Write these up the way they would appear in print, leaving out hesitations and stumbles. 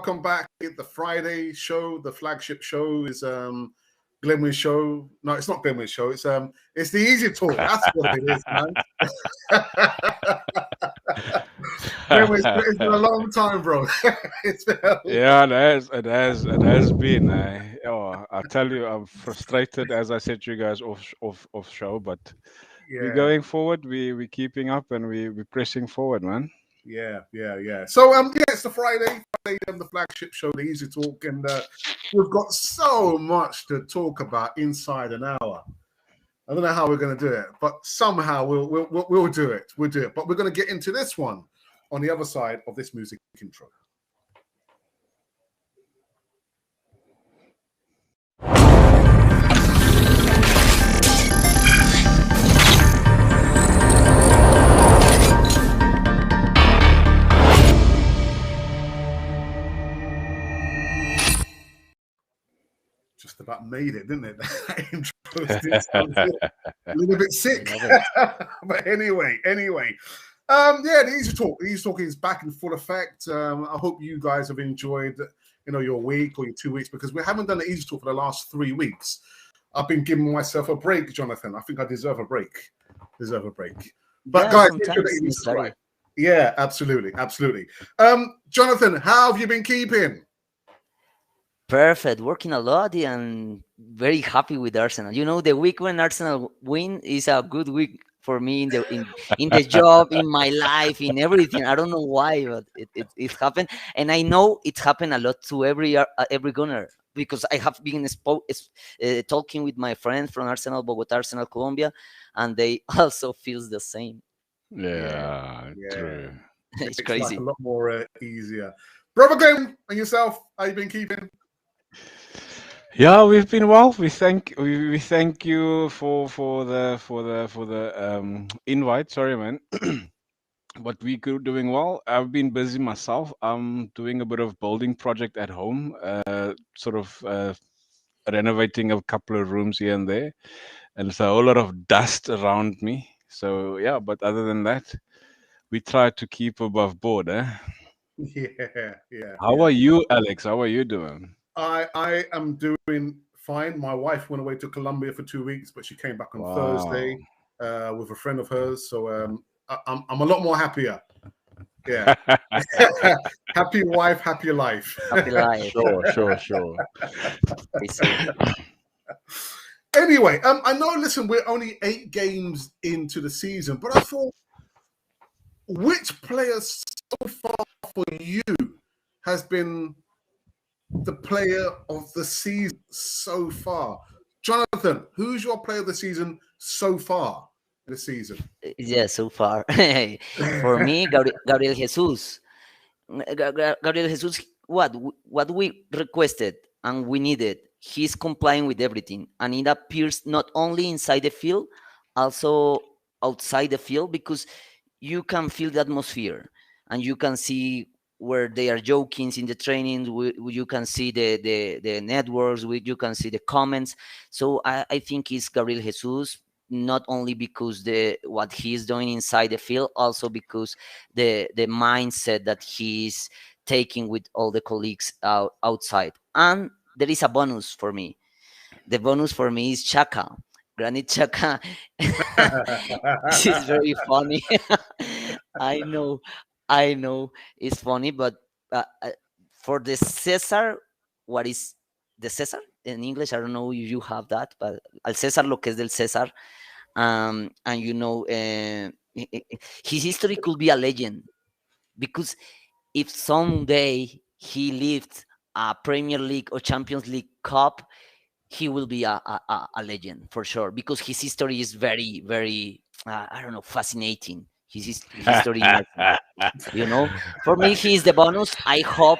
welcome back. The Friday show, the flagship show is Glenway's show. No, it's not Glenway's show. It's the Easy Talk. That's what it is, man. Glenway's, it's been a long time, bro. It's been Yeah, it has been. I tell you, I'm frustrated as I said to you guys off show, but we're yeah. going forward. We're keeping up and we're pressing forward, man. Yeah. So it's the Friday, the flagship show, the Easy Talk, and we've got so much to talk about inside an hour. I don't know how we're going to do it, but somehow we'll do it. We'll do it. But we're going to get into this one on the other side of this music intro. Just about made it, didn't it? That intro a little bit sick. But anyway. The Easy Talk. The Easy Talk is back in full effect. I hope you guys have enjoyed, your week or your 2 weeks, because we haven't done the Easy Talk for the last 3 weeks. I've been giving myself a break, Jonathan. I think I deserve a break. But guys, right. Yeah, absolutely. Jonathan, how have you been keeping? Perfect, working a lot and very happy with Arsenal. The week when Arsenal win is a good week for me in the job, in my life, in everything. I don't know why, but it happened, and I know it happened a lot to every gunner, because I have been talking with my friends from Arsenal, Bogota, Arsenal, Colombia, and they also feels the same. Yeah. True. It's crazy. Like a lot more easier. Brother Glenn, and yourself, how you been keeping? Yeah, we've been well. We thank you for the invite. Sorry, man. But we doing well. I've been busy myself. I'm doing a bit of building project at home, sort of renovating a couple of rooms here and there, and there's a whole lot of dust around me. So yeah, but other than that, we try to keep above board. Yeah. How are you, Alex? How are you doing? I am doing fine. My wife went away to Colombia for 2 weeks, but she came back on Thursday with a friend of hers. So I'm a lot more happier. Yeah. Happy wife, happy life. Happy life. Sure. Anyway, I know, listen, we're only 8 games into the season, but I thought, which player so far for you has been the player of the season so far? Jonathan, who's your player of the season so far this season? Yeah, so far. For me, Gabriel Jesus. Gabriel Jesus, what we requested and we needed, he's complying with everything. And it appears not only inside the field, also outside the field, because you can feel the atmosphere and you can see where they are joking in the training. You can see the networks, you can see the comments. So I think it's Gabriel Jesus, not only because what he's doing inside the field, also because the mindset that he's taking with all the colleagues outside. And there is a bonus for me. The bonus for me is Xhaka. Granit Xhaka. This is very funny. I know, it's funny, but for the César, what is the César in English? I don't know if you have that, but al César lo que es del César. And his history could be a legend, because if someday he lifts a Premier League or Champions League cup, he will be a legend for sure, because his history is very, very, I don't know, fascinating. His history, for me, he is the bonus. I hope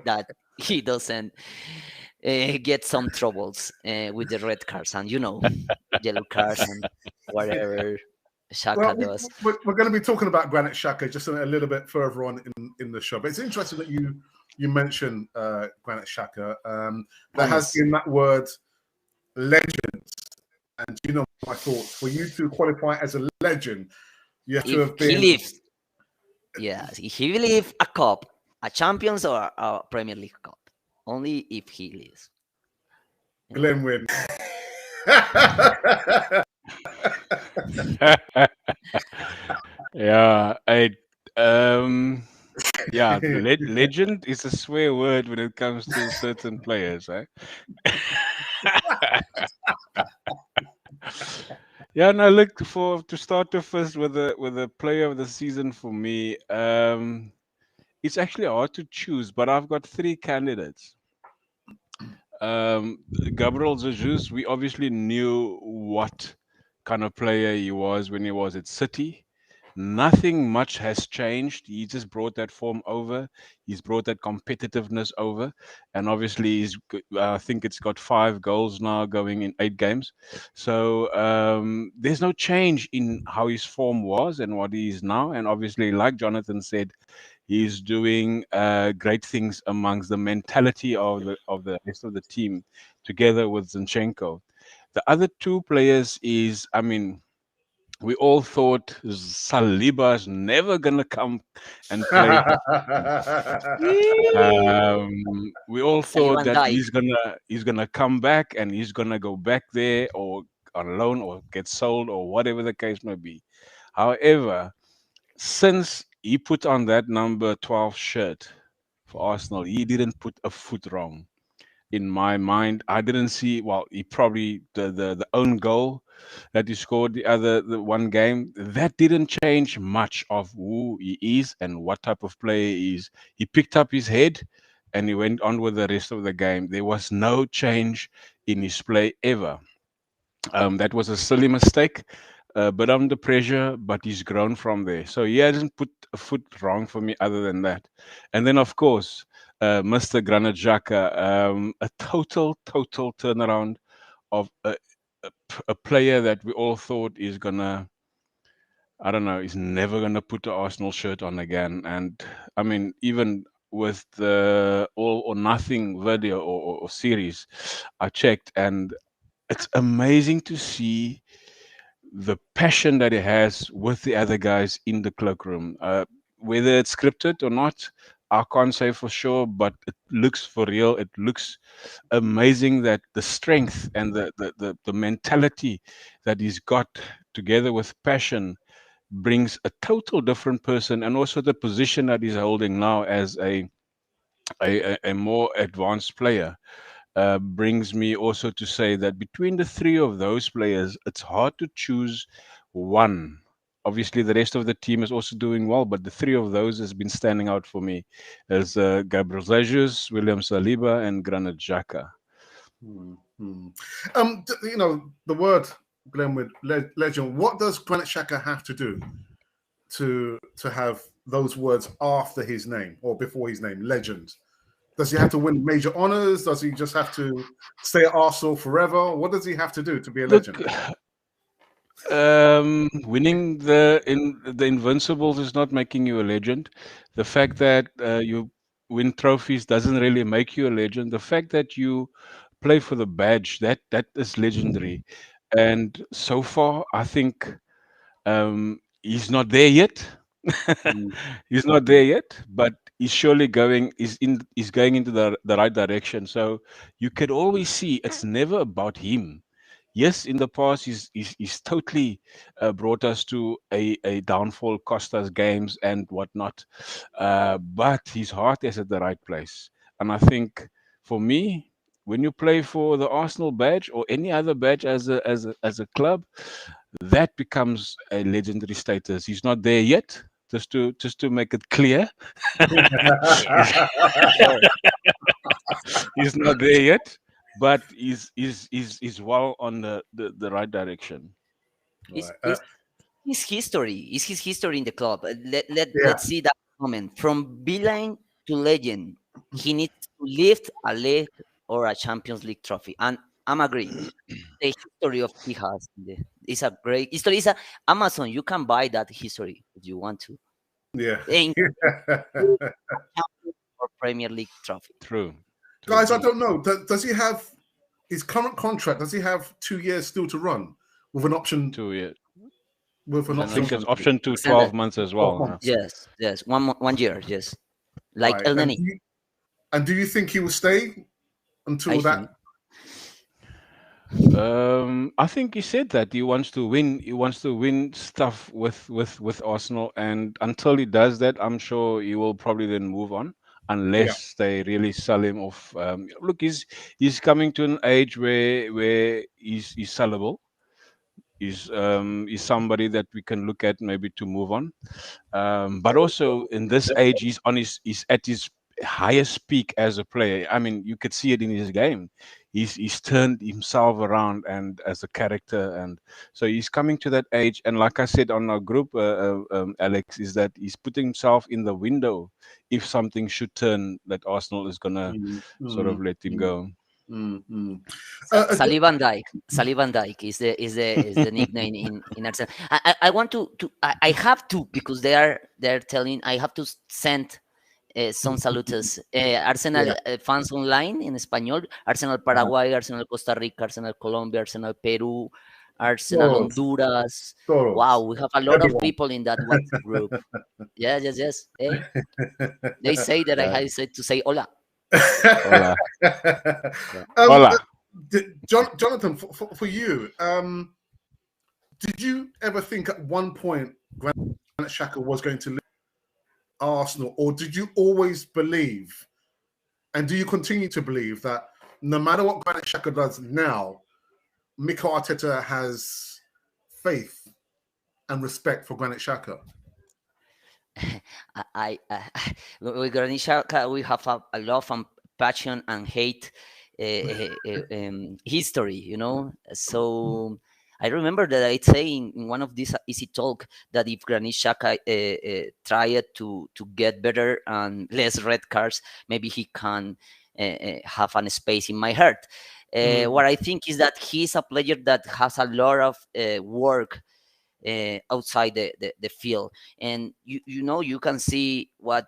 that he doesn't get some troubles with the red cards and yellow cards and whatever Xhaka does. We're going to be talking about Granit Xhaka just a little bit further on in the show. But it's interesting that you mentioned Granit Xhaka. There has been that word, legend. And my thoughts. For you to qualify as a legend, you have to have been. Yeah, he will leave a cup, a Champions or a Premier League cup. Only if he leaves. You know. Glenn wins. Yeah, um yeah, legend is a swear word when it comes to certain players, eh? Yeah, no, look for to start off first with a player of the season for me. It's actually hard to choose, but I've got three candidates. Um, Gabriel Jesus, we obviously knew what kind of player he was when he was at City. Nothing much has changed. He just brought that form over. He's brought that competitiveness over, and obviously I think it's got 5 goals now, going in 8 games. So there's no change in how his form was and what he is now. And obviously, like Jonathan said, he's doing great things amongst the mentality of the rest of the team, together with Zinchenko. The other two players is, I mean, we all thought Saliba's never gonna come and play for. We all thought Saliban that Dyke. he's gonna come back and he's gonna go back there or on loan or get sold or whatever the case may be. However, since he put on that number 12 shirt for Arsenal, he didn't put a foot wrong. In my mind, I didn't see. Well, he probably the own goal that he scored the one game, that didn't change much of who he is and what type of player he is. He picked up his head and he went on with the rest of the game. There was no change in his play ever. That was a silly mistake, but under pressure, but he's grown from there. So he hasn't put a foot wrong for me other than that. And then, of course, Mr. Granit Xhaka, a total turnaround of a player that we all thought is gonna, I don't know, is never gonna put the Arsenal shirt on again. And I mean, even with the All or Nothing video or series, I checked, and it's amazing to see the passion that he has with the other guys in the cloakroom. Whether it's scripted or not, I can't say for sure, but it looks for real. It looks amazing that the strength and the mentality that he's got together with passion brings a total different person, and also the position that he's holding now as a more advanced player brings me also to say that between the three of those players, it's hard to choose one. Obviously, the rest of the team is also doing well, but the three of those has been standing out for me as Gabriel Jesus, William Saliba, and Granit Xhaka. Hmm. You know, the word Glenwood legend. What does Granit Xhaka have to do to have those words after his name or before his name, legend? Does he have to win major honors? Does he just have to stay at Arsenal forever? What does he have to do to be a Look, legend? winning the Invincibles is not making you a legend. The fact that you win trophies doesn't really make you a legend. The fact that you play for the badge, that is legendary. And so far, I think he's not there yet. Mm. He's not there yet, but he's surely going. He's going into the right direction. So you can always see it's never about him. Yes, in the past, he's totally brought us to a downfall, cost us games and whatnot. But his heart is at the right place. And I think for me, when you play for the Arsenal badge or any other badge as a club, that becomes a legendary status. He's not there yet. Just to make it clear, he's, he's not there yet, but he's well on the right direction. It's, Right. it's his history. It's his history in the club. Yeah. Let's see that moment. From villain to legend, he needs to lift a league or a Champions League trophy. And I'm agree. The history of he has is a great history. It's a Amazon. You can buy that history if you want to. Yeah. In Champions or Premier League trophy. True. Guys, I don't know. Does he have his current contract? Does he have 2 years still to run with an option? 2 years. with an I An option think for it's option option to extended. 12 months as 12 well. months. Yes, yes, 1 year. Yes, like Right. El Neni. And do you think he will stay I until that? think. I think he said that he wants to win. He wants to win stuff with Arsenal, and until he does that, I'm sure he will probably then move on, Yeah. unless they really sell him off. Look, he's coming to an age where he's sellable. He's somebody that we can look at maybe to move on. But also in this age, he's at his highest peak as a player. I mean, you could see it in his game. He's turned himself around and as a character, and so he's coming to that age. And like I said on our group, Alex, is that he's putting himself in the window if something should turn that Arsenal is gonna Mm, sort of mm, let him mm, go. mm. Sally Van Dyke. Sally Van Dyke is the nickname in Arsenal. I want to I have to, because they're telling I have to send some saludos. Arsenal Yeah. fans online en español. Arsenal Uh, Paraguay, Arsenal Costa Rica, Arsenal Colombia, Arsenal Peru, Arsenal Toros. Honduras. Wow, Toros. we have a lot of Everyone. people in that WhatsApp group. Yes, yes, yes. Hey, they say that I Yeah. had to say hola. Hola. Yeah. um, Hola. Jonathan, for you, did you ever think at one point Granit Xhaka was going to leave Arsenal, or did you always believe, and do you continue to believe that no matter what Granit Xhaka does now, Mikel Arteta has faith and respect for Granit Xhaka? With Granit Xhaka, we have a love and passion and hate history, So I remember that I say in one of these Easy Talk that if Granit Xhaka tried to get better and less red cards, maybe he can have a space in my heart. Mm, What I think is that he's a player that has a lot of work outside the field, and you can see what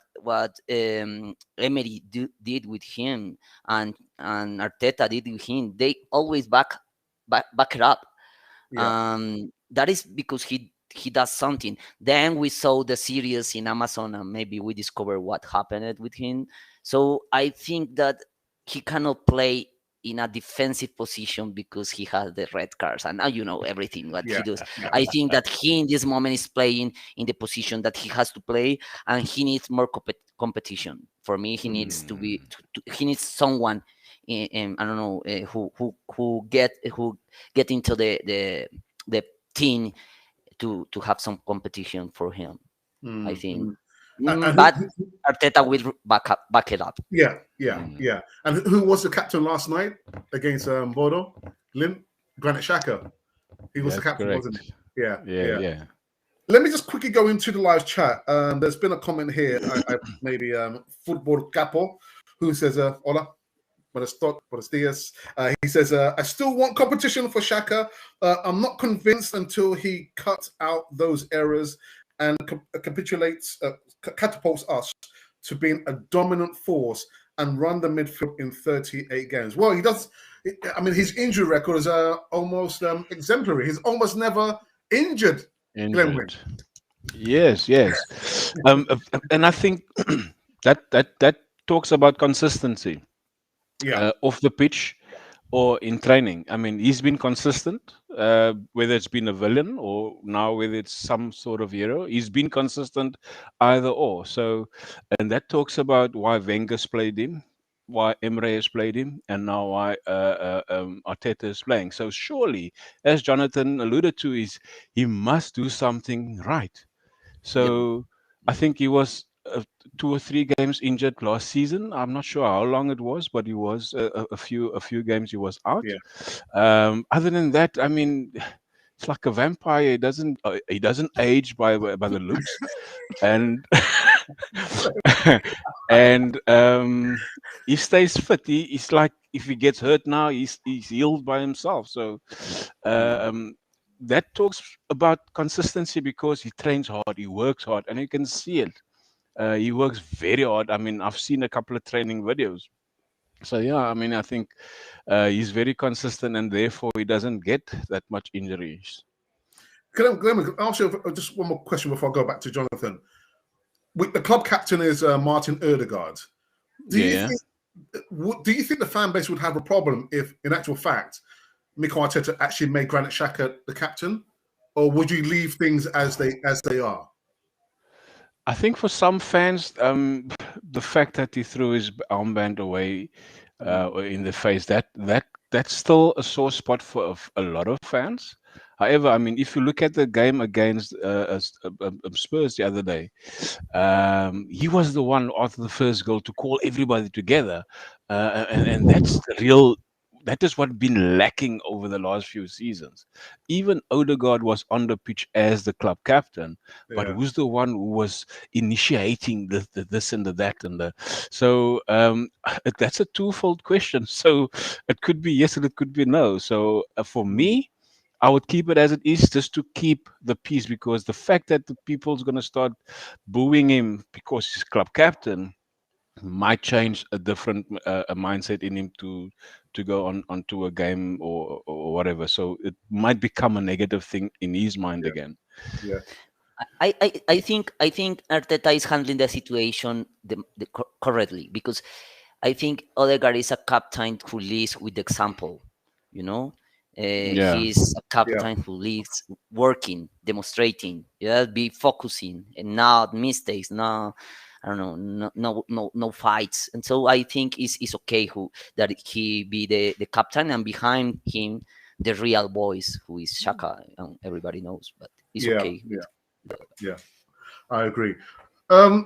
Emery did with him, and Arteta did with him. They always back it up. yeah, That is because he does something. Then we saw the series in Amazon, and maybe we discovered what happened with him. So I think that he cannot play in a defensive position because he has the red cards, and now you know everything what he yeah, does. yeah. I think that he in this moment is playing in the position that he has to play, and he needs more competition. For me, he needs to Mm. be he needs someone I don't know, who get into the team to have some competition for him. I Mm, think, mm. And but Arteta will back it up. yeah, yeah, Mm. yeah. And who was the captain last night against Bodo? Granit Xhaka. He was the That's captain, correct. wasn't he? Yeah, Yeah, yeah. yeah. Let me just quickly go into the live chat. There's been a comment here. I maybe Football Capo, who says, "Hola, buenos dias." He says, "I still want competition for Xhaka. I'm not convinced until he cuts out those errors and catapults us to being a dominant force and run the midfield in 38 games." Well, he does. I mean, his injury record is almost exemplary. He's almost never injured. Glenwyn. Injured. Yes, yes. And I think that talks about consistency Yeah, off the pitch or in training. I mean, he's been consistent, whether it's been a villain or now whether it's some sort of hero. He's been consistent either or. So, and that talks about why Wenger's played him, why Emre has played him, and now why Arteta is playing. So surely, as Jonathan alluded to, is he must do something right. Yep. So I think he was 2 or 3 games injured last season. I'm not sure how long it was, but he was a few games he was out. yeah. Other than that, I mean, it's like a vampire. He doesn't age by the looks, and and he stays fit. He's like if he gets hurt now, he's healed by himself. So um, that talks about consistency because he trains hard, he works hard, and you can see it. He works very hard. I mean, I've seen a couple of training videos. So yeah, I mean, I think he's very consistent, and therefore he doesn't get that much injuries. Glenn, I'll ask you just one more question before I go back to Jonathan. The club captain is Martin Odegaard. Do you Yeah. think the fan base would have a problem if, in actual fact, Mikel Arteta actually made Granit Xhaka the captain, or would you leave things as they are? I think for some fans, the fact that he threw his armband away in the face, that's still a sore spot for a lot of fans. However, I mean, if you look at the game against Spurs the other day, he was the one after the first goal to call everybody together, and that's the real. That is what's been lacking over the last few seasons. Even Odegaard was on the pitch as the club captain, but Yeah, who's the one who was initiating the this and the that and the so that's a twofold question. So it could be yes and it could be no. So for me, I would keep it as it is just to keep the peace, because the fact that the people's going to start booing him because he's club captain might change a different a mindset in him to go on onto a game or whatever. So it might become a negative thing in his mind yeah, again. yeah, I think Arteta is handling the situation correctly, because I think Odegaard is a captain who leads with example. You know, Yeah. he's a yeah, captain who leads working, demonstrating, yeah, be focusing and not mistakes, no, I don't know, no fights. And so I think it's okay who that he be the captain, and behind him the real voice who is Shaka, everybody knows, but it's yeah, okay yeah, with. yeah. I agree.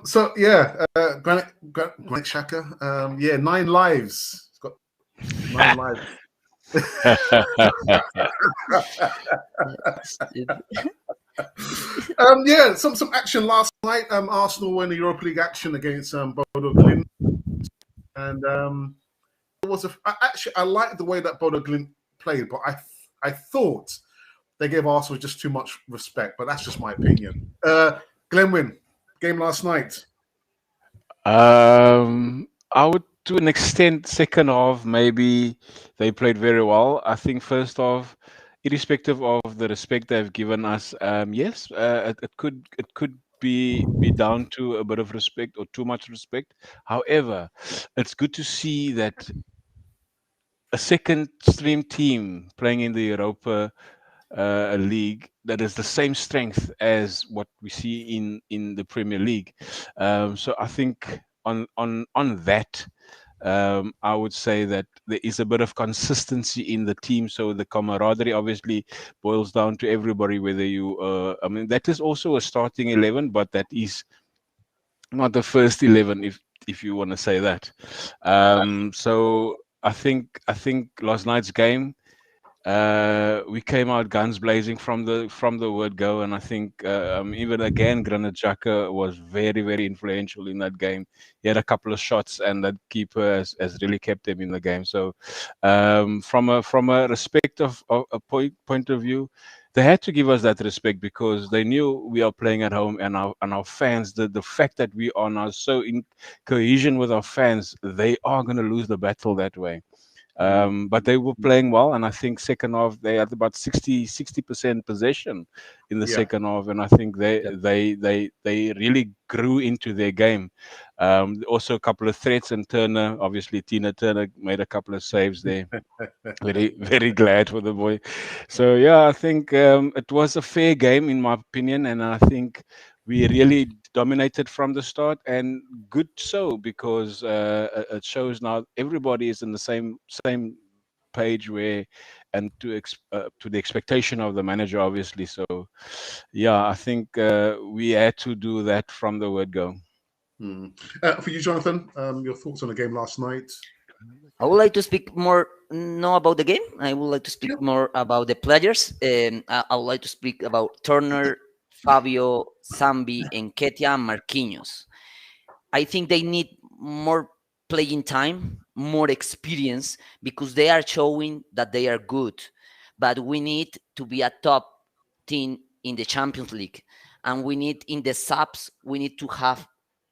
So yeah, Granit Xhaka. Yeah, 9 lives. He's got 9 lives. Yeah, some action last night. Arsenal won the Europa League action against Bodo Glimt, and it was actually I liked the way that Bodo Glimt played, but I thought they gave Arsenal just too much respect. But that's just my opinion. Glenwyn, game last night. I would, to an extent, second half maybe they played very well. I think first half, irrespective of the respect they've given us, yes, it could be down to a bit of respect or too much respect. However, it's good to see that a second stream team playing in the Europa league that is the same strength as what we see in the Premier League. So I think on that, I would say that there is a bit of consistency in the team. So the camaraderie obviously boils down to everybody, whether you, I mean, that is also a starting 11, but that is not the first 11, if you want to say that. So I think last night's game, we came out guns blazing from the word go, and I think even again Granit Xhaka was very very influential in that game. He had a couple of shots, and that keeper has really kept him in the game. So from a respect of a point of view, they had to give us that respect because they knew we are playing at home, and our fans, the fact that we are now so in cohesion with our fans, they are going to lose the battle that way. But they were playing well, and I think second half they had about 60% possession in the Yeah, second half, and I think they Yeah. they they they really grew into their game. Also, a couple of threats, and Turner, obviously Tina Turner made a couple of saves there. Very very glad for the boy. So yeah, I think it was a fair game in my opinion, and I think we really dominated from the start, and good so, because it shows now everybody is in the same page, where and to the expectation of the manager obviously. So yeah, I think we had to do that from the word go. For you, Jonathan, your thoughts on the game last night? I would like to speak more, not about the game. I would like to Yeah, speak more about the players. I would like to speak about Turner, Fabio, Zambi, and Ketia and Marquinhos. I think they need more playing time, more experience, because they are showing that they are good. But we need to be a top team in the Champions League. And we need, in the subs, we need to have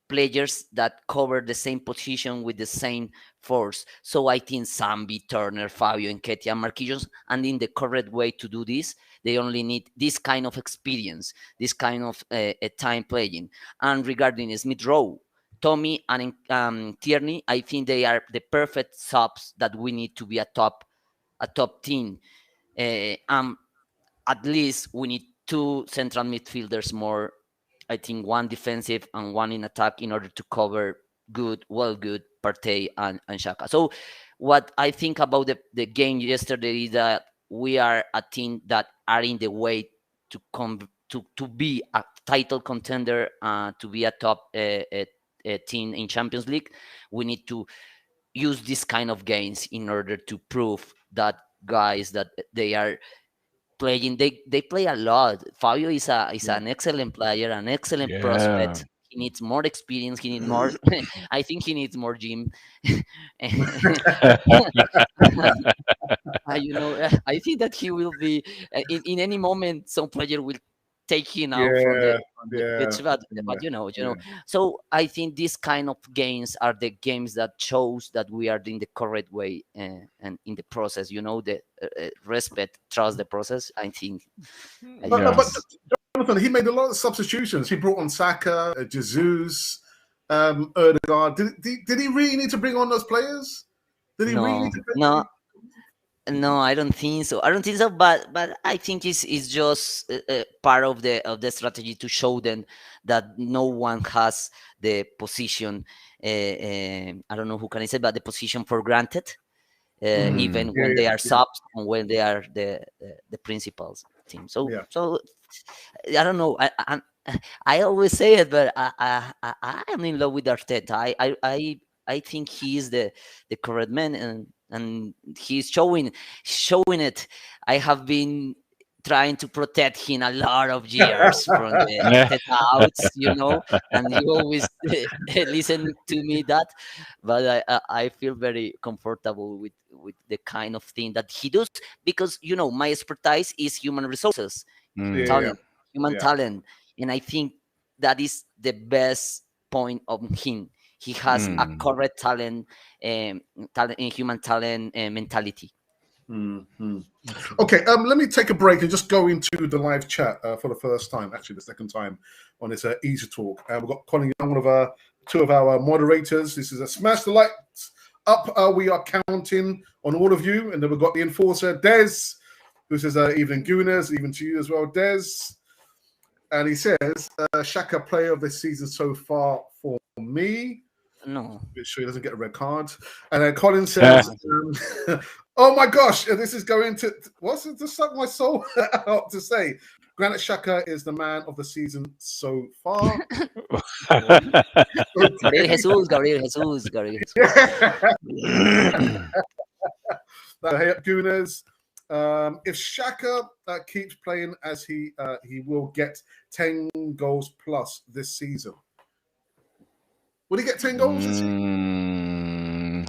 players that cover the same position with the same force. So I think Sambi, Turner, Fabio, Nketiah, and Marquinhos, and in the correct way to do this, they only need this kind of experience, this kind of time playing. And regarding Smith Rowe, Tommy and Tierney, I think they are the perfect subs that we need to be a top team. At least we need two central midfielders more. I think one defensive and one in attack in order to cover good Partey and Xhaka. So what I think about the game yesterday is that we are a team that are in the way to come to be a title contender, to be a top team in Champions League. We need to use this kind of games in order to prove that guys that they are playing. They play a lot. Fabio is an excellent player, an excellent prospect. He needs more experience. He needs more. I think he needs more gym. I think that he will be in any moment. Some player will take him out from the pitch, but you know. So I think these kind of games are the games that shows that we are in the correct way and in the process. The respect, trust the process. I think. But Jonathan, he made a lot of substitutions. He brought on Saka, Jesus, Erdegaard. Did he really need to bring on those players? Did he really need to bring No, I don't think so. But I think it's just part of the strategy to show them that no one has the position. I don't know who can I say, but the position for granted, even when they are subs and when they are the principals team. So I don't know. I always say it, but I am in love with Arteta. I think he is the correct man, and he's showing it. I have been trying to protect him a lot of years from the Arteta outs, and you always listen to me that. But I feel very comfortable with the kind of thing that he does, because my expertise is human resources, talent, talent, and I think that is the best point of him. He has a correct talent, human talent mentality. Okay, let me take a break and just go into the live chat for the first time, actually the second time on this Easy Talk. We've got Colin Young, two of our moderators. This is a Smash the Lights Up. We are counting on all of you. And then we've got the enforcer, Des, who says, evening Gooners, even to you as well, Des. And he says, Xhaka player of this season so far for me. No. Make sure he doesn't get a red card. And then Colin says, oh my gosh, this is going to, what's it to suck my soul out to say? Granit Xhaka is the man of the season so far. Gabriel Jesus. Hey up, Gooners. If Xhaka keeps playing as he will get 10 goals plus this season. Will he get 10 goals this season?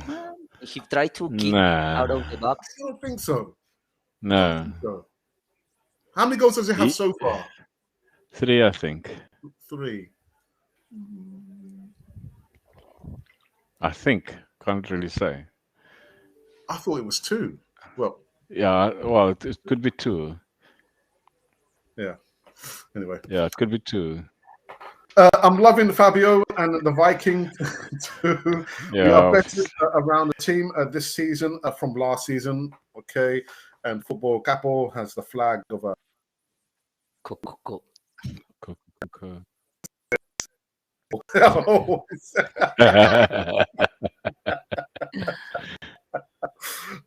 He tried to kick out of the box. I don't think so. No. How many goals does he have so far? 3, I think. 3. I think. Can't really say. I thought it was 2. Well. Yeah, well, it could be 2. Yeah. Anyway. Yeah, it could be 2. I'm loving Fabio and the Viking too. We are better around the team this season from last season. Okay. And Football Capo has the flag of a Coco.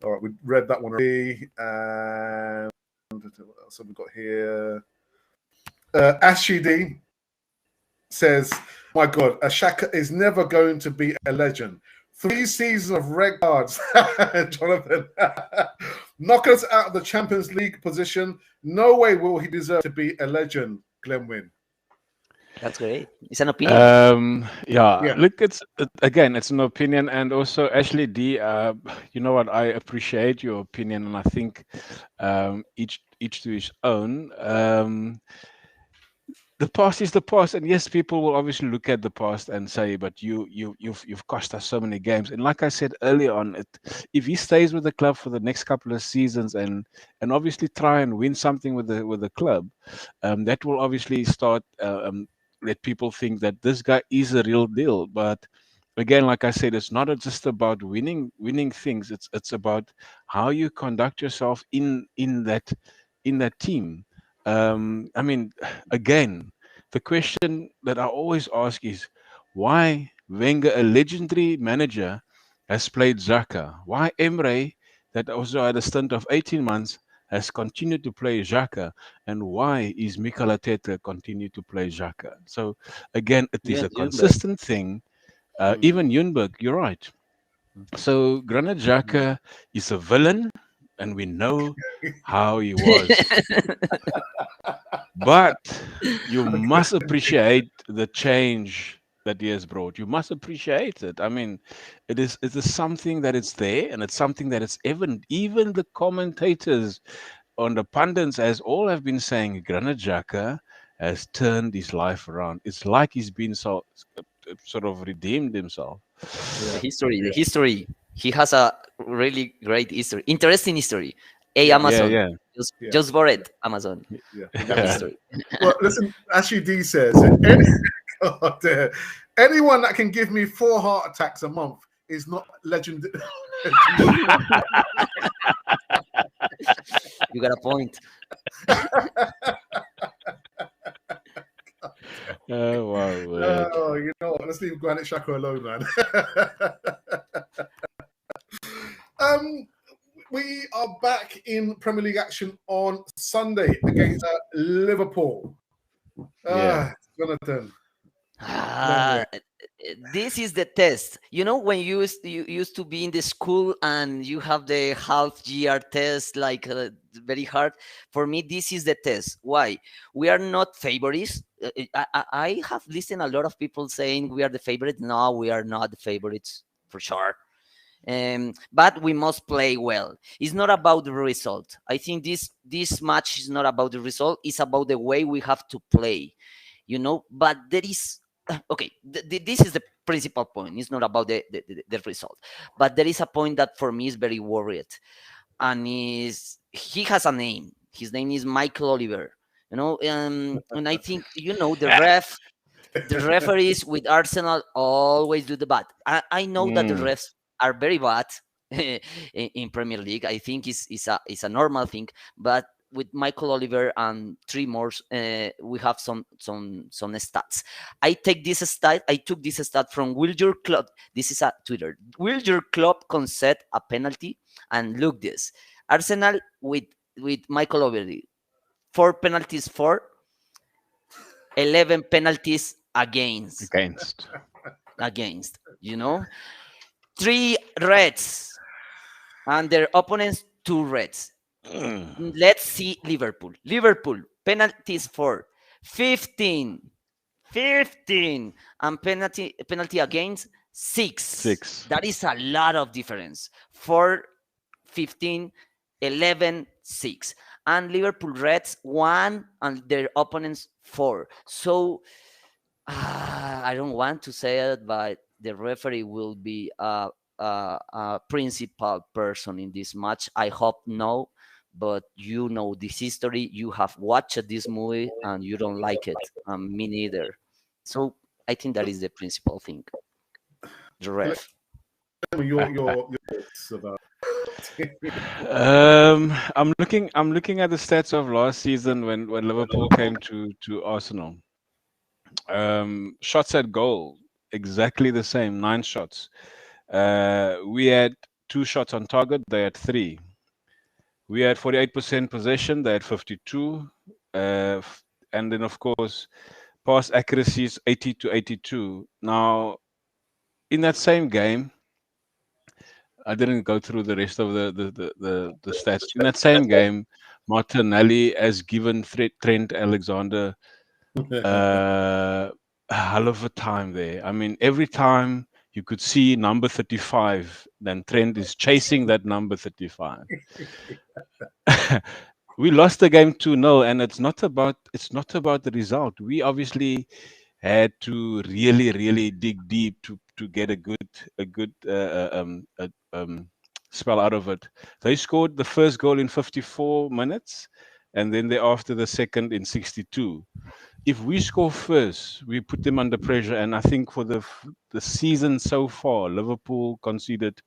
All right, we read that one already. And what else have we got here? Ashidi says, my God, Xhaka is never going to be a legend. 3 seasons of red cards, Jonathan. Knock us out of the Champions League position. No way will he deserve to be a legend, Glenwyn. That's great. It's an opinion. Yeah. Look, it's an opinion, and also Ashley D. You know what? I appreciate your opinion, and I think each to his own. the past is the past, and yes, people will obviously look at the past and say, "But you've cost us so many games." And like I said earlier on, if he stays with the club for the next couple of seasons and obviously try and win something with the club, that will obviously start let people think that this guy is a real deal. But again, like I said, it's not just about winning things. It's about how you conduct yourself in that team. I mean, again, the question that I always ask is why Wenger, a legendary manager, has played Xhaka? Why Emre, that also had a stint of 18 months, has continued to play Xhaka? And why is Mikel Arteta continue to play Xhaka? So again, it is Even a Ljungberg. consistent thing. Mm. Even Junberg, you're right. So Granit Xhaka is a villain, and we know how he was. But you must appreciate the change that he has brought. You must appreciate it. I mean, it is something that it's there, and it's something that it's evident. Even the commentators on the pundits, as all have been saying, Granit Xhaka has turned his life around. It's like he's been sort of redeemed himself. The Yeah, history, the yeah, history. He has a really great history, interesting history. Hey, yeah, Yeah, Amazon, yeah. yeah, just for it, Amazon. yeah. The history. Well, listen, Ashley D says, God, anyone that can give me 4 heart attacks a month is not legend. You got a point. Oh, wow, word. Oh, you know what? Let's leave Granit Xhaka alone, man. um, we are back in Premier League action on Sunday against Liverpool. Yeah. Jonathan, long way. Ah, this is the test. You know, when you used to be in the school and you have the half year test, like very hard. For me, this is the test. Why? We are not favorites. I have listened a lot of people saying we are the favorites. No, we are not the favorites for sure. But we must play well. It's not about the result. I think this match is not about the result. It's about the way we have to play. But there is okay. This is the principal point. It's not about the result, but there is a point that for me is very worried, and is he has a name. His name is Michael Oliver. And I think the referees with Arsenal always do the bad. I know that the Mm, refs are very bad in Premier League. I think it's a normal thing, but with Michael Oliver and three more, we have some stats. I took this stat from Will Your Club. This is a Twitter. Will your club concede a penalty? And look this. Arsenal with Michael Oliver, 4 penalties for, 11 penalties against. against, 3 reds, and their opponents 2 reds. Mm, Let's see Liverpool penalties for 15, 15, and penalty against 6. 6. That is a lot of difference. 4, 15, 11, 6. And Liverpool Reds 1 and their opponents 4. So I don't want to say it, but the referee will be a principal person in this match. I hope no, but this history. You have watched this movie and you don't like it. Me neither. So I think that is the principal thing. The ref. Your thoughts about I'm looking at the stats of last season when Liverpool came to Arsenal. Shots at goal, exactly the same, 9 shots. We had 2 shots on target. They had 3. We had 48% possession. They had 52. And then of course, pass accuracies 80 to 82. Now, in that same game, I didn't go through the rest of the stats. In that same game, Martinelli has given Trent Alexander a hell of a time there. I mean, every time you could see number 35, then Trent is chasing that number 35. we lost the game 2-0, and it's not about the result. We obviously had to really dig deep to get a good spell out of it. They scored the first goal in 54 minutes, and then thereafter the second in 62. If we score first, we put them under pressure, and I think for the season so far, Liverpool conceded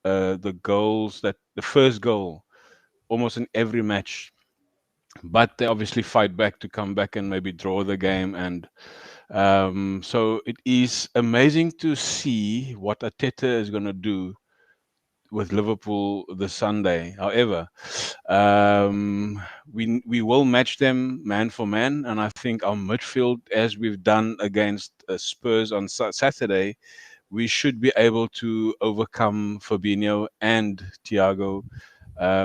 the first goal almost in every match, but they obviously fight back to come back and maybe draw the game. And so it is amazing to see what Arteta is going to do with Liverpool this Sunday. However, we will match them man for man, and I think our midfield, as we've done against Spurs on Saturday, we should be able to overcome Fabinho and Thiago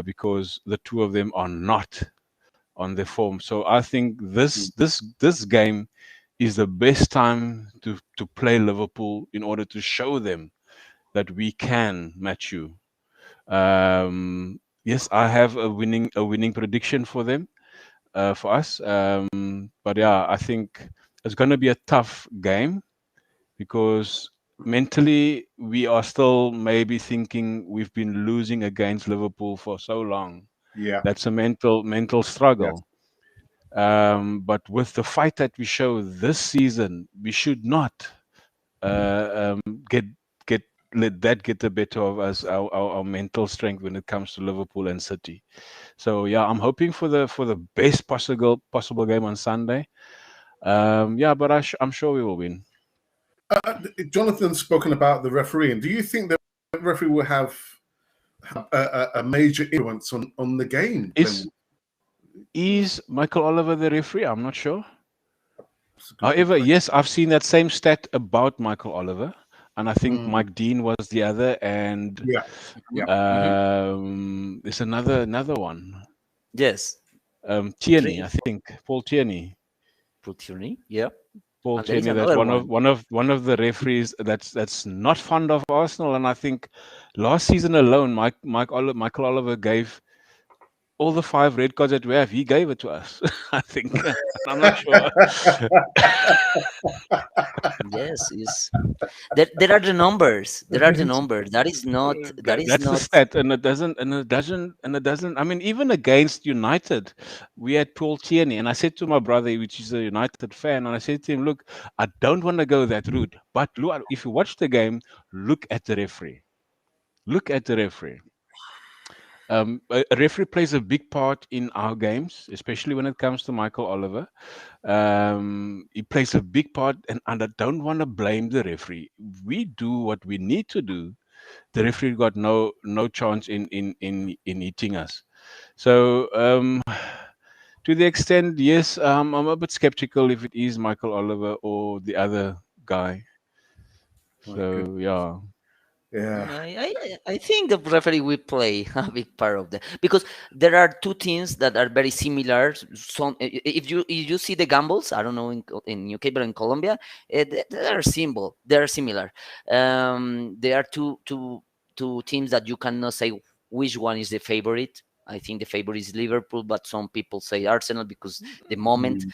because the two of them are not on their form. So I think this game is the best time to play Liverpool in order to show them that we can match you. Yes, I have a winning prediction for them, for us. But yeah, I think it's going to be a tough game because mentally we are still maybe thinking we've been losing against Liverpool for so long. Yeah, That's a mental yes, struggle. But with the fight that we show this season, we should not uh, get get let that get the better of us, our mental strength when it comes to Liverpool and City. So yeah, I'm hoping for the best possible game on Sunday. Yeah, but I'm sure we will win. Jonathan's spoken about the refereeing. Do you think the referee will have a major influence on the game? Is Michael Oliver the referee? I'm not sure. That's a good However, question. yes, I've seen that same stat about Michael Oliver, and I think Mm, Mike Dean was the other, and yeah, yeah. Mhm. there's another one. Yes, Tierney, I three. think Paul Tierney. Pultini, yeah. Paul And there is Tierney. That's another one of one. the referees that's not fond of Arsenal, and I think last season alone, Michael Oliver gave all the 5 red cards that we have. He gave it to us. I think. I'm not sure. Yes, is there are the numbers. There are the numbers. That is That's the not. stat, and it doesn't. I mean, even against United, we had Paul Tierney, and I said to my brother, which is a United fan, and I said to him, "Look, I don't want to go that route, but look, if you watch the game, look at the referee. Look at the referee. A referee plays a big part in our games, especially when it comes to Michael Oliver. He plays a big part, and I don't want to blame the referee. We do what we need to do. The referee got no chance in hitting us. So to the extent, yes, I'm a bit skeptical if it is Michael Oliver or the other guy. My good. So yeah, Yeah. I think the referee will play a big part of that because there are two teams that are very similar. Some, if you see the gambles, I don't know in UK, but in Colombia, they are symbol. They are similar. There are two teams that you cannot say which one is the favorite. I think the favorite is Liverpool, but some people say Arsenal because the moment. Mm,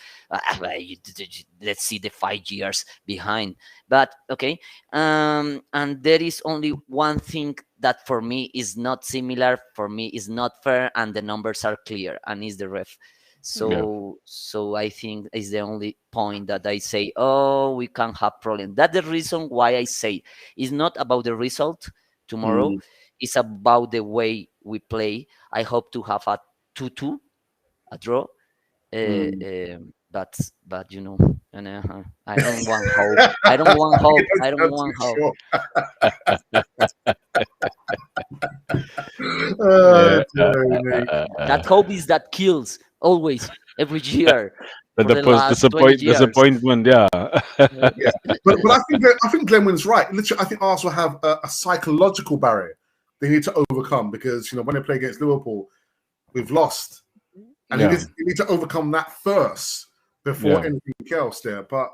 Let's see the 5 years behind. But okay, and there is only one thing that for me is not similar, for me is not fair, and the numbers are clear, and is the ref. yeah, So I think is the only point that I say, oh, we can have problem. That's the reason why I say it's not about the result tomorrow, mm, it's about the way we play. I hope to have a 2-2, a draw. mm. But and, I don't want hope. I don't want hope. I don't That's want for hope. sure. yeah. Tony. That hope is that kills always every year for the last 20 years. Disappointment. Yeah, Yeah, but I think Glenwyn's right. Literally, I think Arsenal have a psychological barrier they need to overcome because when they play against Liverpool, we've lost, and yeah, you need to overcome that first before yeah, anything else there. But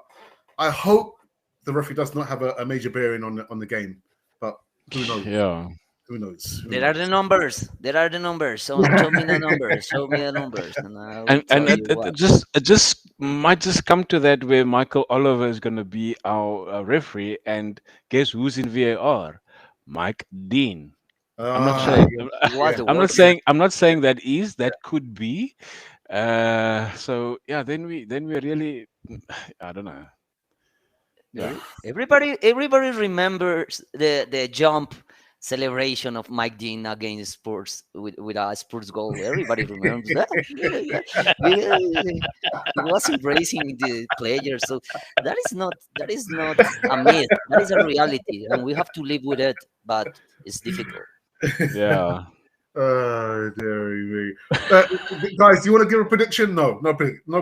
I hope the referee does not have a major bearing on the game. But who knows? yeah. Who knows? Who There are the knows? numbers. There are the numbers. So show me the numbers. Show me the numbers, and I will And tell you it what. just might just come to that where Michael Oliver is going to be our referee, and guess who's in VAR? Mike Dean. I'm not Ah, saying Ah, yes, he was yeah, the worst. I'm not saying that is that could be. So yeah, then we really I don't know. Yeah. Everybody remembers the jump celebration of Mike Dean against Spurs with a Spurs goal. Everybody remembers that. He was embracing the players. So that is not a myth. That is a reality, and we have to live with it. But it's difficult. Yeah. Oh, dearie me. Uh, guys, do you want to give a prediction? No, no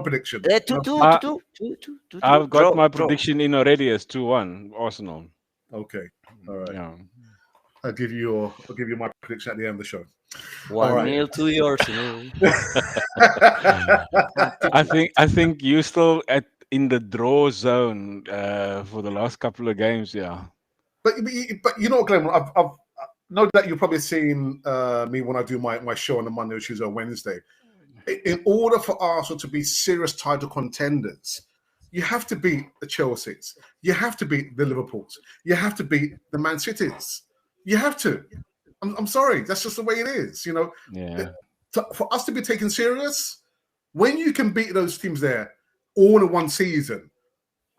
prediction. Two No. two two I two two two two two I've got draw my draw. prediction in already as 2-1 Arsenal. Okay. All right. Yeah. I'll give you my prediction at the end of the show. All One right. nil to the Arsenal. I think you still at in the draw zone for the last couple of games. Yeah. but you know what, Glenn? I've no doubt you've probably seen me when I do my show on a Monday, or Tuesday, or Wednesday. In order for Arsenal to be serious title contenders, you have to beat the Chelseas. You have to beat the Liverpools. You have to beat the Man Cities. You have to. I'm sorry. That's just the way it is. You know, Yeah. for us to be taken serious, when you can beat those teams there all in one season,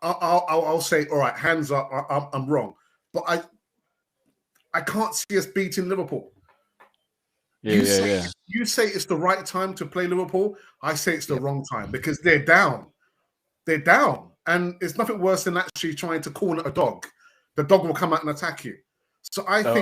I'll say, all right, hands up. I'm wrong, but I can't see us beating Liverpool. Yeah. Yeah. Yeah. You say it's the right time to play Liverpool. I say it's the wrong time because they're down. They're down, and it's nothing worse than actually trying to corner a dog. The dog will come out and attack you. So I So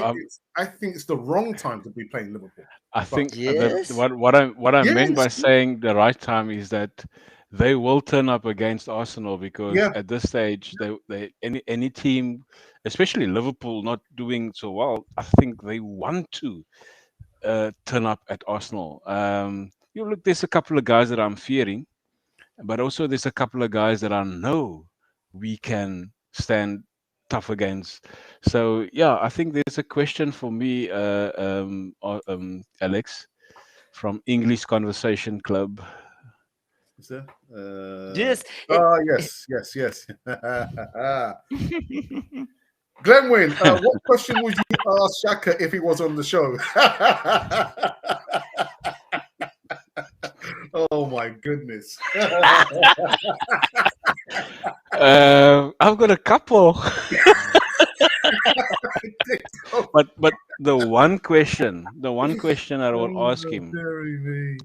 think it's the wrong time to be playing Liverpool. I But think that Yes. what I meant yes, by saying the right time is that they will turn up against Arsenal because yeah, at this stage they any team, especially Liverpool, not doing so well. I think they want to turn up at Arsenal. You look, there's a couple of guys that I'm fearing, but also there's a couple of guys that I know we can stand tough against. So yeah, I think there's a question for me, Alex from English Conversation Club. is there? Yes. Yes. Glenwyn, what question would you ask Shaka if he was on the show? Oh my goodness. I've got a couple, but the one question I will ask him: Dearie me.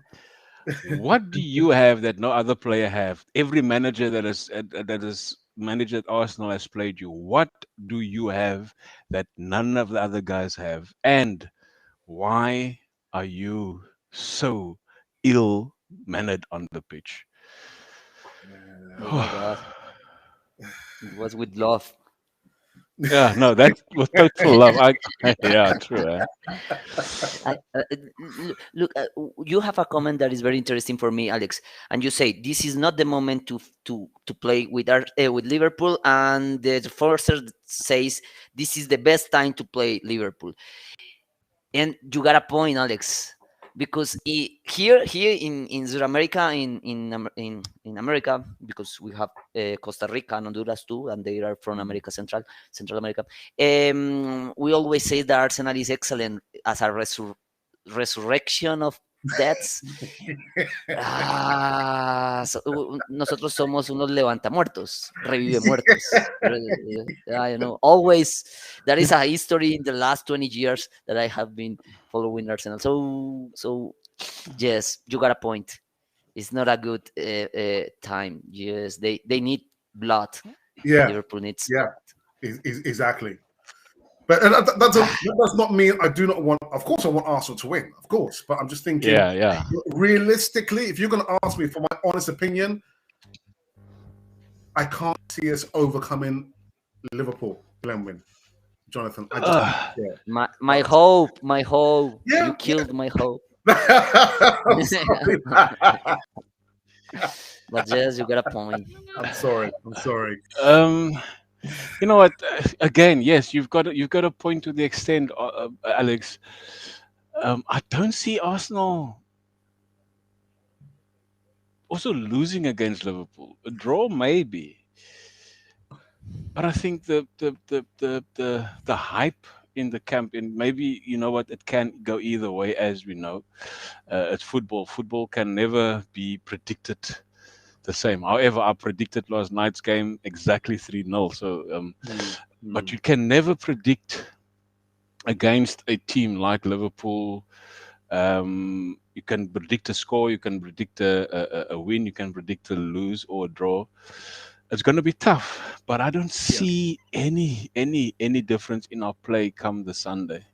what do you have that no other player have? Every manager that is managed at Arsenal has played you. What do you have that none of the other guys have? And why are you so ill mannered on the pitch? Oh my God. It was with love. Yeah, no, that was total love. Yeah, true. Look, you have a comment that is very interesting for me, Alex, and you say this is not the moment to play with Liverpool, and the forcer says this is the best time to play Liverpool, and you got a point, Alex, because here in South America, in America, because we have Costa Rica and Honduras too, and they are from America Central America. We always say that Arsenal is excellent as a resurrection of deaths. Nosotros somos unos levantamuertos, revive muertos. Always that is a history in the last 20 years that I have been following Arsenal. So yes, you got a point. It's not a good time. Yes, they need blood. Yeah, Liverpool needs yeah, blood. exactly. But that does not mean I do not want. Of course, I want Arsenal to win. Of course, but I'm just thinking. Yeah. Realistically, if you're going to ask me for my honest opinion, I can't see us overcoming Liverpool. Glenwyn, Jonathan. I just my hope. Yeah, You killed my hope. I'm sorry. But yes, you got a point. I'm sorry. Um, You know what? Again, yes, you've got a point to the extent, Alex. I don't see Arsenal also losing against Liverpool. A draw, maybe, but I think the hype in the camp, and maybe you know what, it can go either way, as we know. It's football. Football can never be predicted the same. However, I predicted last night's game exactly 3-0. So, but you can never predict against a team like Liverpool. You can predict a score, you can predict a win, you can predict a lose or a draw. It's going to be tough, but I don't see any difference in our play come the Sunday.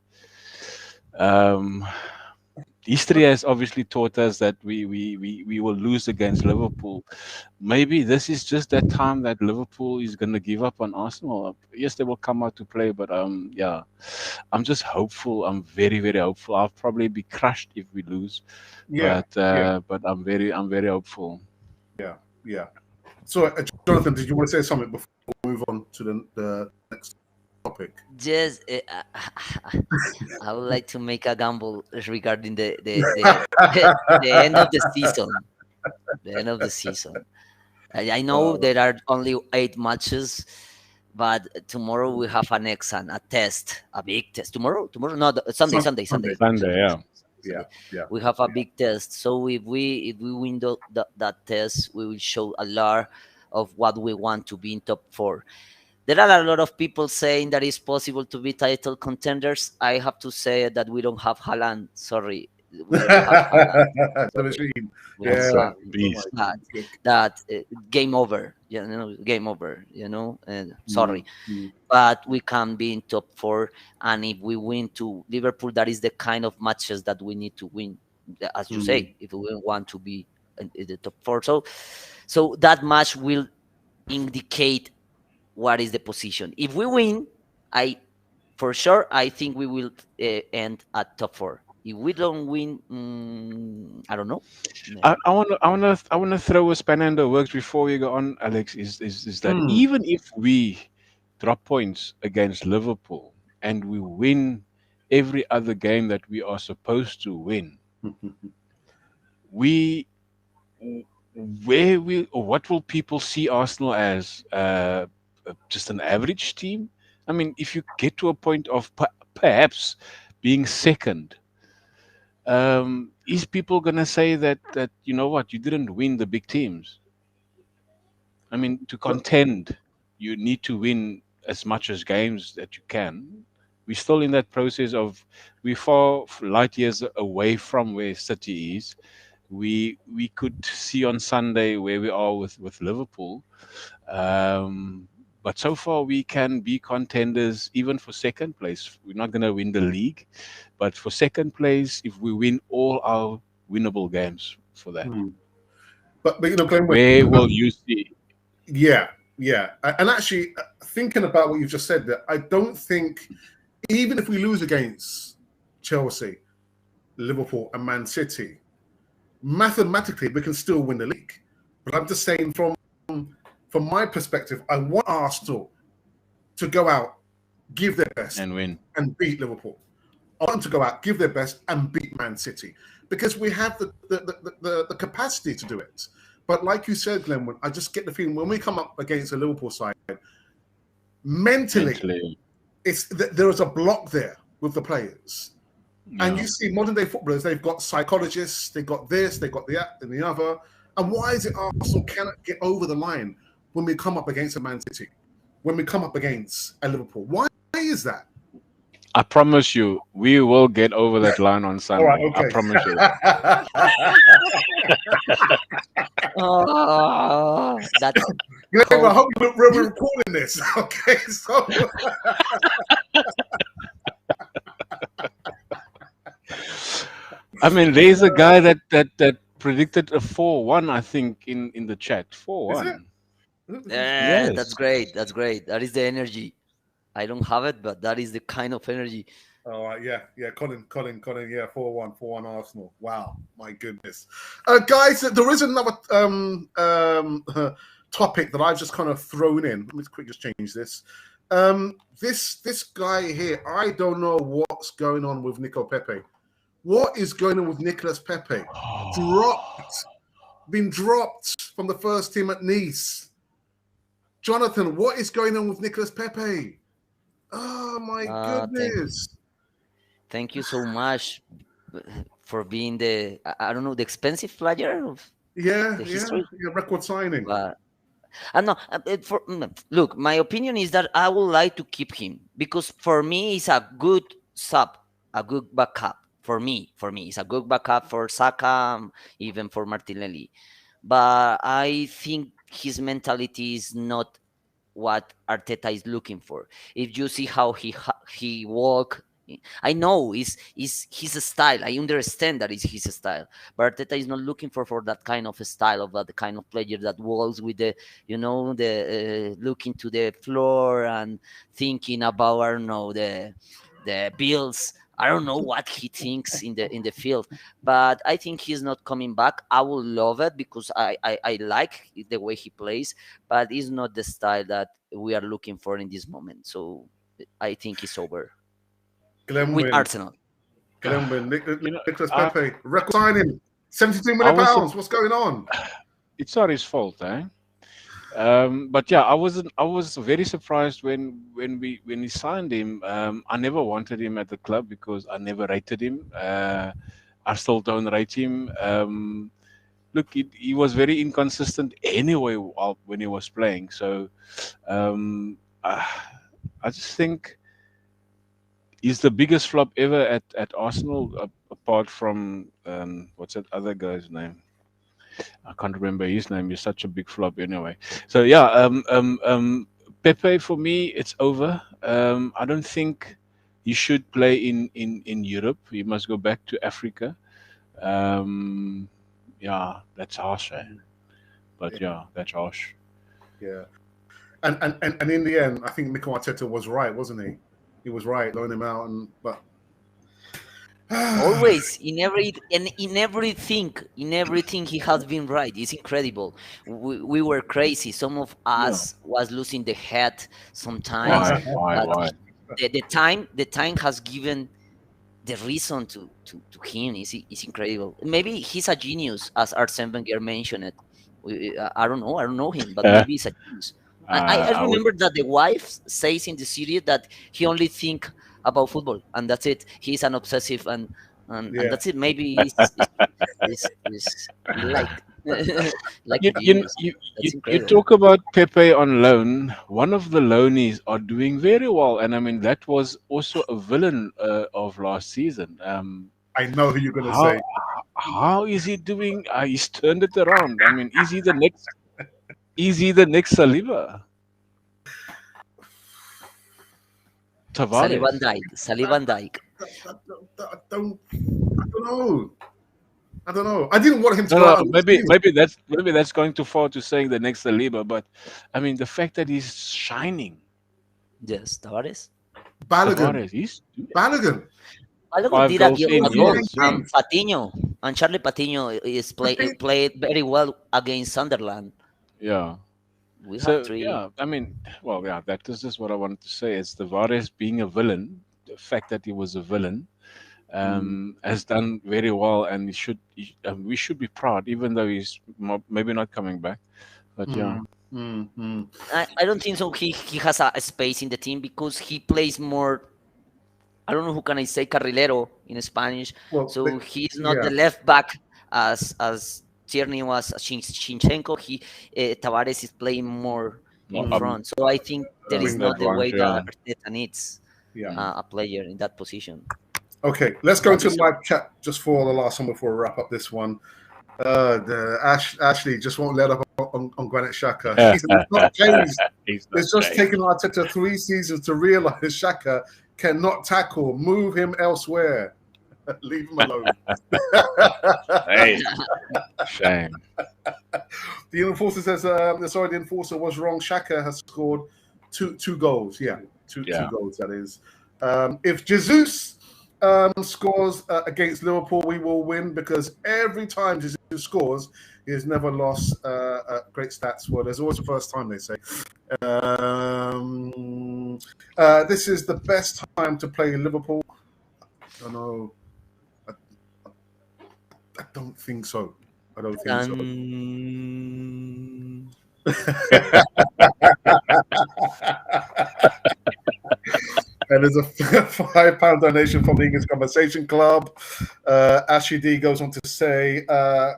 History has obviously taught us that we will lose against Liverpool. Maybe this is just that time that Liverpool is going to give up on Arsenal. Yes, they will come out to play, but yeah, I'm just hopeful. I'm very, very hopeful. I'll probably be crushed if we lose, but I'm very hopeful. Yeah. So, Jonathan, did you want to say something before we move on to the next topic? Yes, I would like to make a gamble regarding the end of the season. The end of the season. I know there are only 8 matches, but tomorrow we have an exam, a test, a big test. Tomorrow, no, Sunday. Yeah. We have a big test. So if we win that test, we will show a lot of what we want to be in top four. There are a lot of people saying that it's possible to be title contenders. I have to say that we don't have Haaland. Sorry, we don't have Haaland. The machine. We don't have Beast. that game over. Game over. And sorry, but we can be in top four. And if we win to Liverpool, that is the kind of matches that we need to win. As you say, if we want to be in the top four, so that match will indicate what is the position. If we win, for sure I think we will end at top four. If we don't win, I don't know. I want to throw a spanner in the works before we go on, Alex. Is that even if we drop points against Liverpool and we win every other game that we are supposed to win, we where will or what will people see Arsenal as? Just an average team? I mean, if you get to a point of perhaps being second, is people gonna say that you know what, you didn't win the big teams? I mean, to contend, you need to win as much as games that you can. We're still in that process of we're far light years away from where City is. We could see on Sunday where we are with Liverpool. But so far, we can be contenders even for second place. We're not going to win the league, but for second place, if we win all our winnable games for that, but Glenn, where will you see? Yeah. And actually, thinking about what you've just said, that I don't think, even if we lose against Chelsea, Liverpool, and Man City, mathematically we can still win the league. But I'm just saying, from my perspective, I want Arsenal to go out, give their best, And win. and beat Liverpool. I want them to go out, give their best, and beat Man City, because we have the capacity to do it. But like you said, Glenn, I just get the feeling when we come up against a Liverpool side, mentally. There is a block there with the players. Yeah. And you see modern day footballers, they've got psychologists, they've got this, they've got that and the other. And why is it Arsenal cannot get over the line when we come up against a Man City, when we come up against a Liverpool? Why is that? I promise you, we will get over that line on Sunday. All right, okay. I promise you. That's I hope we're recording this. Okay, so I mean, there's a guy that predicted a 4-1, I think, in the chat. 4-1. Yes. That's great. That is the energy. I don't have it, but that is the kind of energy. Oh, yeah. Colin, yeah, 4-1 Arsenal. Wow, my goodness. Guys, there is another topic that I've just kind of thrown in. Let me quickly just change this. This guy here, I don't know what's going on with Nico Pepe. What is going on with Nicolas Pepe? Been dropped from the first team at Nice. Jonathan, what is going on with Nicolas Pepe? Oh my goodness! Thank you so much for being the I don't know, the expensive player of the history. Record signing. No, look, my opinion is that I would like to keep him because for me he's a good sub, a good backup. For me, it's a good backup for Saka, even for Martinelli. But I think his mentality is not what Arteta is looking for. If you see how he walk, I know is his style. I understand that is his style, but Arteta is not looking for that kind of style of the kind of player that walks with the the looking to the floor and thinking about I don't know the bills. I don't know what he thinks in the field, but I think he's not coming back. I will love it because I like the way he plays, but it's not the style that we are looking for in this moment. So I think it's over with Arsenal. Nicolas Pepe, record signing, £72 million. What's going on? It's not his fault, eh? But yeah, I was very surprised when he signed him. I never wanted him at the club because I never rated him. I still don't rate him. Look, he was very inconsistent anyway when he was playing. So I just think he's the biggest flop ever at Arsenal, apart from what's that other guy's name? I can't remember his name. He's such a big flop anyway. So yeah, Pepe for me, it's over. I don't think he should play in Europe. He must go back to Africa. Yeah, that's harsh, eh? But yeah, that's harsh. Yeah, and in the end, I think Mikel Arteta was right, wasn't he? He was right, loan him out, but always in everything he has been right. It's incredible. We were crazy. Some of us was losing the head sometimes. Why? The time has given the reason to him. Is incredible. Maybe he's a genius, as Arsene Wenger mentioned it. I don't know him, but maybe he's a genius. I remember that the wife says in the series that he only think about football and that's it. He's an obsessive and that's it. Maybe it's like you talk about Pepe on loan. One of the loanees are doing very well, and I mean that was also a villain of last season. I know who you're going to say. How is he doing? He's turned it around. I mean, is he the next Saliba? Tavares. Saliban Dyke. I don't know. I didn't want him to go out. Maybe that's going too far to saying the next Saliba, but I mean the fact that he's shining. Yes, Tavares. Balogun did a goal. And Charlie Patiño is played very well against Sunderland. Yeah. We have three. Yeah, I mean, well, yeah, that is just what I wanted to say. It's Tavares being a villain. The fact that he was a villain has done very well, and we should be proud, even though he's maybe not coming back. But yeah. I don't think so. He has a space in the team because he plays more. I don't know who can I say carrilero in Spanish. Well, so he's not the left back as Tierney was Shinchenko. Tavares is playing more in front. So I think that is not the way that Arteta needs a player in that position. Okay, let's go into the live chat just for the last one before we wrap up this one. Ashley just won't let up on Granit Xhaka. He's not changed. It's just taken Arteta 3 seasons to realise Xhaka cannot tackle. Move him elsewhere. Leave him alone. Hey, shame. The enforcer says, the enforcer was wrong. Xhaka has scored two goals. Yeah, two goals, that is. If Jesus scores against Liverpool, we will win because every time Jesus scores, he has never lost great stats. Well, there's always a first time, they say. This is the best time to play Liverpool. I don't know. I don't think so. I don't think so. And there's a £5 donation from the English Conversation Club. Ashley D goes on to say,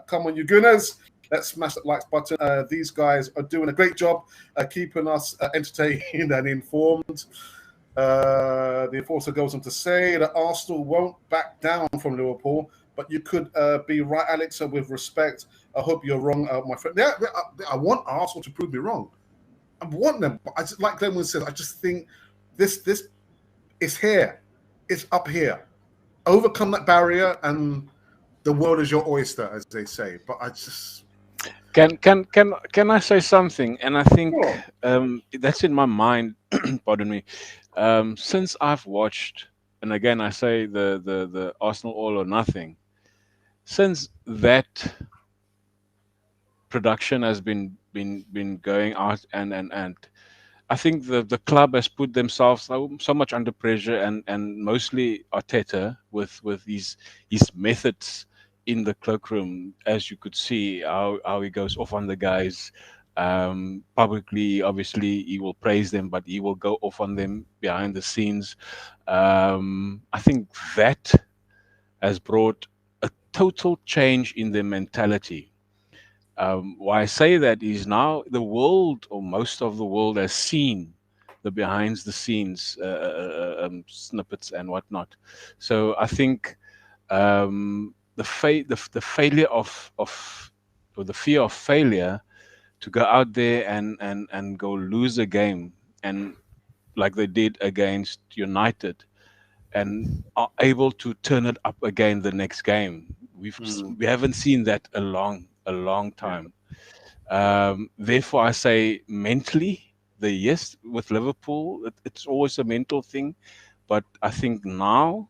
come on, you Gunners. Let's smash that likes button. These guys are doing a great job keeping us entertained and informed. The enforcer goes on to say that Arsenal won't back down from Liverpool, but you could be right, Alex, with respect. I hope you're wrong, my friend. Yeah, I want Arsenal to prove me wrong. I want them. But I just, like Glenn said, I just think this it's here. It's up here. Overcome that barrier, and the world is your oyster, as they say. But I just can I say something? And I think sure. that's in my mind. Pardon me. Since I've watched, and again I say the Arsenal All or Nothing. Since that production has been going out, and I think the club has put themselves so much under pressure, and mostly Arteta with his methods in the cloakroom, as you could see how he goes off on the guys. Publicly, obviously, he will praise them, but he will go off on them behind the scenes. I think that has brought a total change in their mentality. Why I say that is now the world, or most of the world, has seen the behind the scenes snippets and whatnot. So I think the failure of or the fear of failure to go out there and go lose a game, and like they did against United, and are able to turn it up again the next game. We haven't seen that a long Yeah. time. Therefore, I say mentally, the yes with Liverpool, it's always a mental thing. But I think now,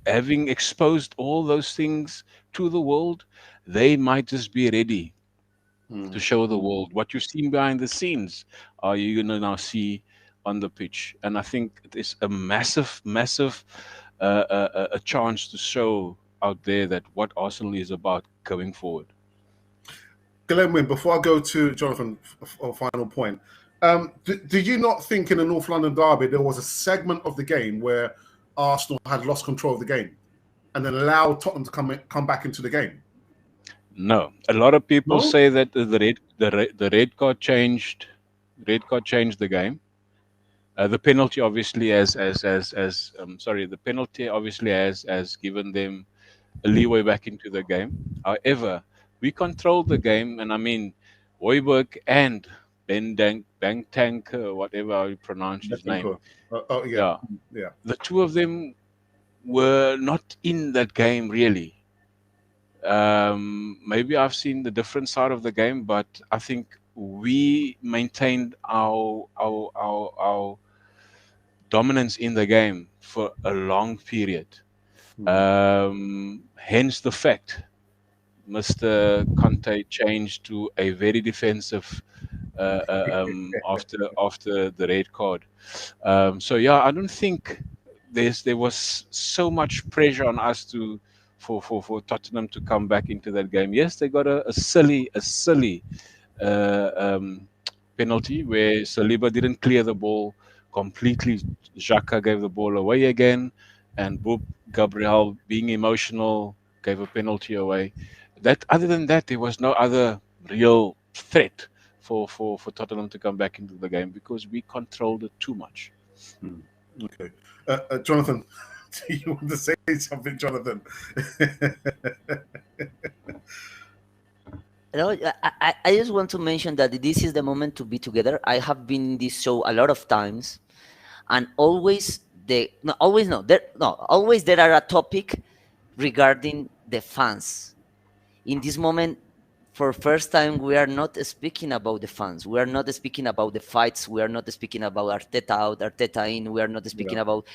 having exposed all those things to the world, they might just be ready to show the world what you've seen behind the scenes. Are you going to now see on the pitch? And I think it is a massive a chance to show out there that what Arsenal is about going forward. Glenn, before I go to Jonathan, a final point, do you not think in the North London derby there was a segment of the game where Arsenal had lost control of the game and then allowed Tottenham to come back into the game? No, a lot of people No? say that the red card changed the game. The penalty obviously the penalty obviously has given them a leeway back into the game. However, we controlled the game, and I mean, Hoiberg and Bang Tank, whatever how you pronounce his name. Oh, yeah. Yeah, Yeah. the two of them were not in that game really. Maybe I've seen the different side of the game, but I think we maintained our dominance in the game for a long period. Hence the fact Mr. Conte changed to a very defensive after the red card. So yeah, I don't think there was so much pressure on us for Tottenham to come back into that game. Yes, they got a silly uh, um, penalty where Saliba didn't clear the ball completely. Xhaka gave the ball away again, and Boop Gabriel, being emotional, gave a penalty away. That other than that, there was no other real threat for Tottenham to come back into the game because we controlled it too much. Okay. Jonathan, do you want to say something, Jonathan? No, I just want to mention that this is the moment to be together. I have been in this show a lot of times, and always always there are a topic regarding the fans. In this moment, for first time we are not speaking about the fans. We are not speaking about the fights. We are not speaking about Arteta out, Arteta in. We are not Yeah. speaking about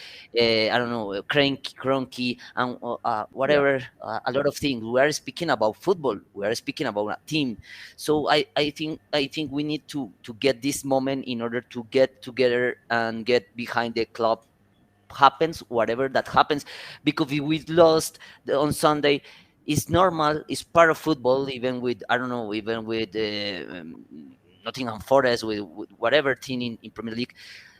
I don't know, Cronky and Yeah. whatever. A lot of things. We are speaking about football. We are speaking about a team. So I think we need to get this moment in order to get together and get behind the club, happens whatever that happens, because if we lost on Sunday, it's normal, it's part of football, even with, I don't know, even with Nottingham Forest, with whatever team in Premier League.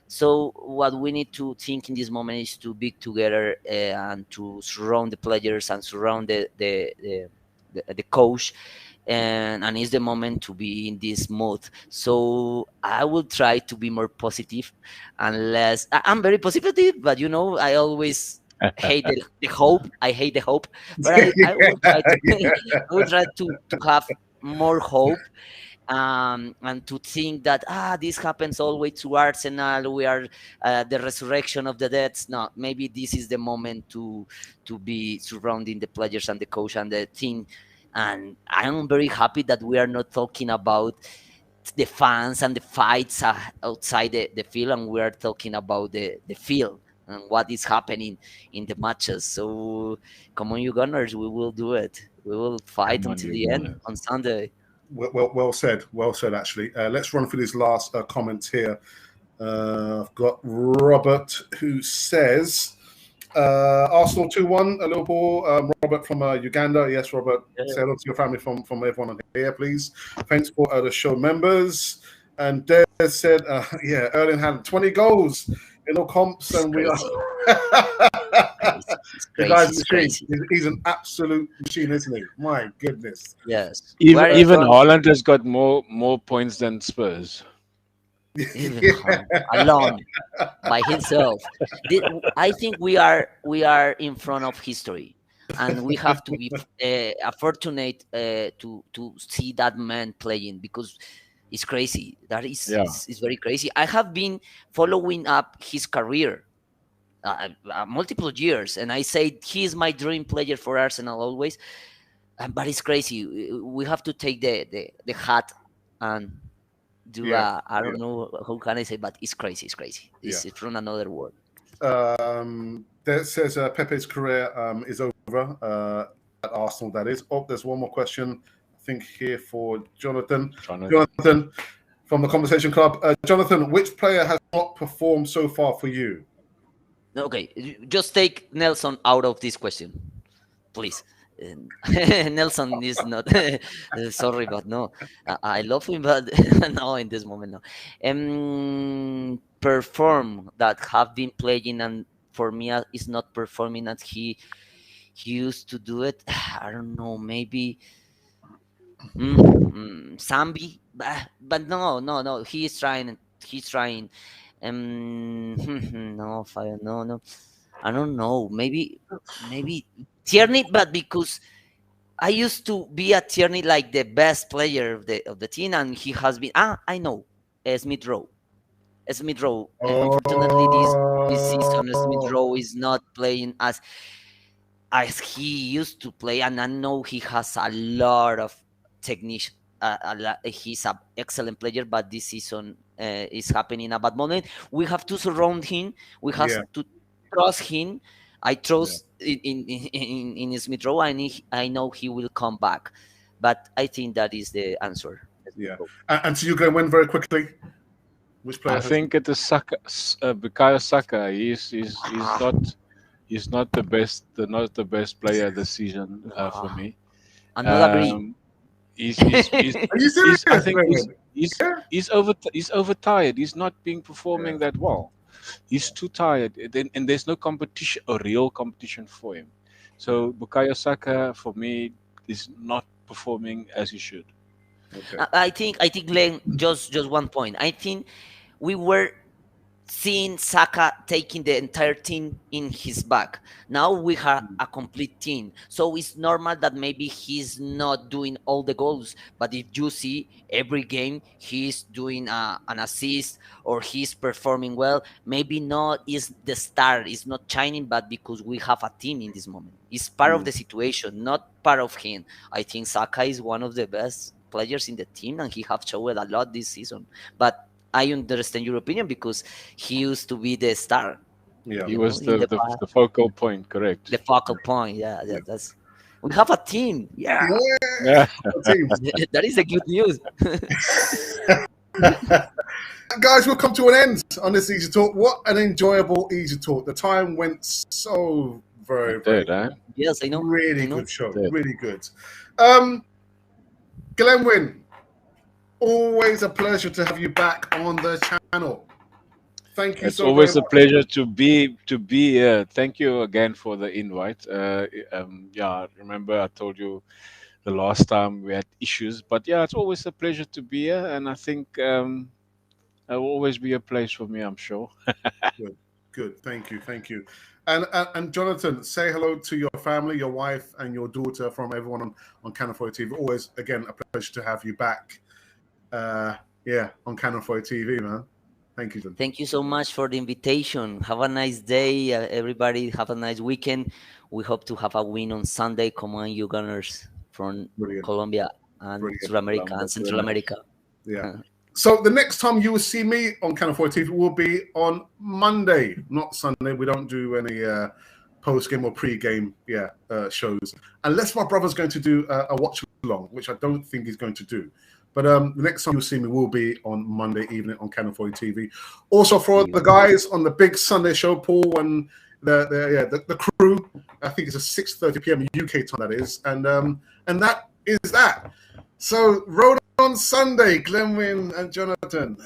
So what we need to think in this moment is to be together and to surround the players and surround the coach, and it's the moment to be in this mood. So I will try to be more positive, unless I'm very positive, but I always hate the hope. I hate the hope, but I will try to Yeah. I will try to have more hope, and to think that this happens always to Arsenal. We are the resurrection of the dead. No, maybe this is the moment to be surrounding the players and the coach and the team. And I'm very happy that we are not talking about the fans and the fights outside the field, and we are talking about the field and what is happening in the matches. So come on, you Gunners, we will do it. We will fight Come on, until you the end Gunners. on Sunday. Well said. Well said, actually. Let's run through these last comments here. I've got Robert who says Arsenal 2-1, Liverpool. Robert from Uganda. Yes, Robert. Say hello to your family from everyone on here, please. Thanks for the show members. And Des said, yeah, Erling had 20 goals in all comps, It's and we are. crazy. It's The crazy. guy's a It's machine. crazy. He's an absolute machine, isn't he? My goodness. Yes. Even Where even John? Holland has got more points than Spurs. Even alone by himself. I think we are in front of history, and we have to be fortunate to see that man playing, because it's crazy. That Yeah, is very crazy. I have been following up his career multiple years, and I say he's my dream player for Arsenal always. But it's crazy. We have to take the hat and do Yeah, I yeah, don't know how can I say, but it's crazy. It's crazy. yeah. It's from another world. That says Pepe's career is over at Arsenal. That is. Oh, there's one more question. I think here for Jonathan. Jonathan. Jonathan from the Conversation Club. Jonathan, which player has not performed so far for you? Okay, just take Nelson out of this question, please. Nelson is not. Sorry, but no. I love him, but no, in this moment, no. Perform that have been playing, and for me, is not performing as he used to do it. I don't know. Maybe Sambi, but no, no, no. He's trying. He's trying. No, fire, no, no. I don't know. Maybe Tierney, but because I used to be a Tierney like the best player of the team, and he has been. I know, Smith Rowe. Smith Rowe. Unfortunately, this season Smith Oh, Rowe is not playing as he used to play, and I know he has a lot of technique. He's an excellent player, but this season is happening a bad moment. We have to surround him. We have yeah, to trust him. I yeah, trust in Smith Rowe. I know he will come back, but I think that is the answer. Smith yeah. Rowe. And so you go win very quickly. Which I player has? think it is Bukayo Saka. He's not the best, not the best player this season for Ah, me. I not agree. Um, he's Are you I serious, think man? Yeah, he's overtired. He's not being yeah, performing that well. He's too tired, and there's no competition or real competition for him. yeah. So Bukayo Saka for me is not performing as he should. Okay. I think Glenn, just one point. I think we were seeing Saka taking the entire team in his back. Now we have a complete team. So it's normal that maybe he's not doing all the goals. But if you see every game, he's doing an assist or he's performing well. Maybe not is the star, is not shining, but because we have a team in this moment. It's part of Mm. the situation, not part of him. I think Saka is one of the best players in the team, and he have showed a lot this season. But I understand your opinion because he used to be the star. Yeah, He was the focal point, correct? The focal point. Yeah, that's. We have a team. Yeah, Yeah. that is a good news. Guys, we'll come to an end on this Easy Talk. What an enjoyable Easy Talk. The time went so very Yes, I know. Really good show. Really good. Glenwyn, always a pleasure to have you back on the channel. Thank you. It's always a pleasure to be here. Thank you again for the invite. Yeah, remember I told you the last time we had issues, but yeah, it's always a pleasure to be here, and I think there will always be a place for me, I'm sure. Good. Thank you. And Jonathan, say hello to your family, your wife, and your daughter from everyone on Cannon Fire TV. Always, again, a pleasure to have you back. On Cannon Fire TV, man. Thank you, Jonathan. Thank you so much for the invitation. Have a nice day, everybody. Have a nice weekend. We hope to have a win on Sunday. Come on, you Gunners from Colombia and South America and Central America. Yeah. So the next time you will see me on Cannon Fire TV will be on Monday, not Sunday. We don't do any post-game or pre-game shows. Unless my brother's going to do a watch-along, which I don't think he's going to do. But the next time you'll see me will be on Monday evening on Cannon Fire TV. Also for the guys on the big Sunday show, Paul and the crew, I think it's a 6:30 p.m. UK time, that is. And that is that. So roll on Sunday, Glenwyn and Jonathan.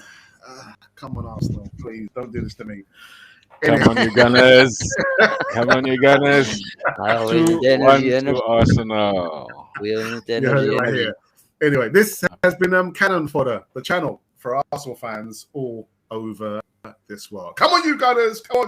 Come on, Arsenal, please don't do this to me. Come on, you Gunners. Come on, you Gunners. 2-1 to Arsenal. We need energy. Anyway, this has been Cannon Fodder, the channel for Arsenal fans all over this world. Come on, you Gunners. Come on.